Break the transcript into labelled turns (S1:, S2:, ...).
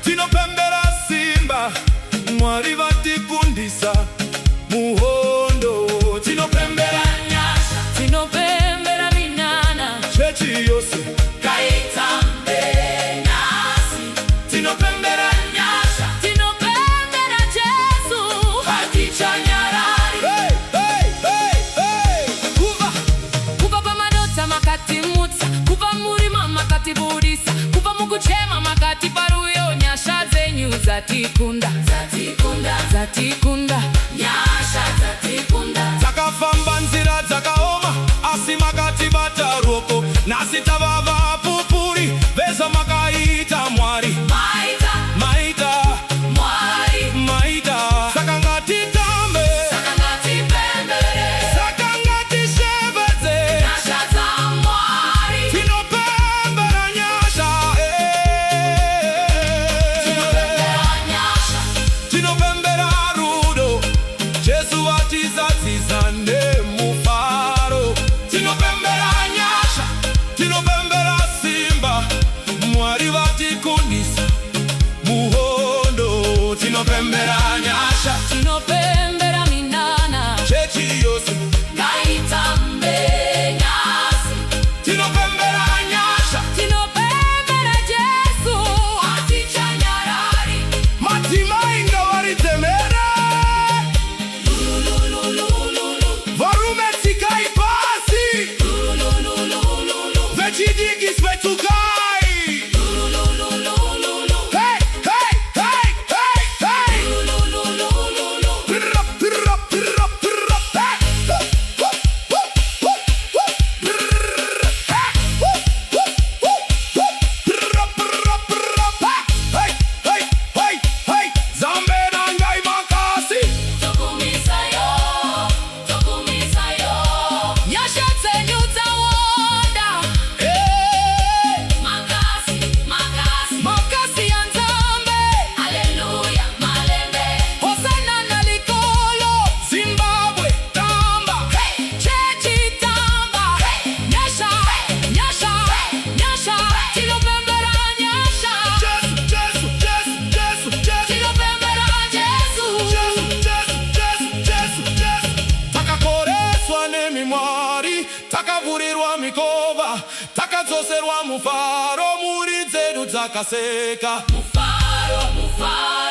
S1: tinopembera simba Mwari vatikundisa muhondo. Tinopembera nyasha,
S2: tinopembera minana,
S1: chechi yose
S2: kaitambe nasi. Tinopembera nyasha, tinopembera Jesu hatichanyarari.
S1: Hey, hey, hey, hey.
S2: Kuva pamadota makati mutsa, kuva murima makati budisa, kuva mukuchema makati paruyo. Nyasha zenyu zatikunda, zatikunda, zatikunda, nyasha zatikunda.
S1: Takafamba nzira dzakaoma asi makati vataroko, nasi tavava pupuri veza makaita Mwari.
S2: Maita,
S1: Maita
S2: Mwari,
S1: maita. Saka ngatitambe,
S2: saka ngatipembere,
S1: saka ngatisheveze
S2: nyasha za Mwari.
S1: tinopembera nyasha,
S2: Tinopembera nyasha,
S1: tinopembera rudo Jesu atizazizane mufaro. Tinopembera nyasha, tinopembera simba Mwari vatikundisa muhondo. Tinopembera nyasha,
S2: tinopembera minana,
S1: chechi yose
S2: kaitambe nasi.
S1: tinopembera nyasha,
S2: Tinopembera Jesu hatichanyarari.
S1: matimainga varitemere varume tikai pasi vechidigiswe tukai. Hey, hey, hey, hey, hey. Pirra, pirra, pirra, pirra. Hey. Pirra, pirra, pirra. Hey, hey, hey, hey. Zambe nangai makasi.
S2: Tokumisayo, tokumisayo. Nyasha zenyu zawonda.
S1: Hey.
S2: Makasi, makasi, makasi ya Nzambe. Haleluya, malembe. Hosana na likolo.
S1: Zimbabwe tamba.
S2: Chechi tamba. Nyasha, nyasha, nyasha. Tinopembera nyasha.
S1: Jesu, Jesu, Jesu, Jesu, Jesu.
S2: Tinopembera Jesu.
S1: Jesu, Jesu, Jesu, Jesu, Jesu. Takakoreswa nemi Mwari, takavurirwa mikova, takadzoserwa mufaro, muri dzedu dzakaseka.
S2: Mufaro, mufaro.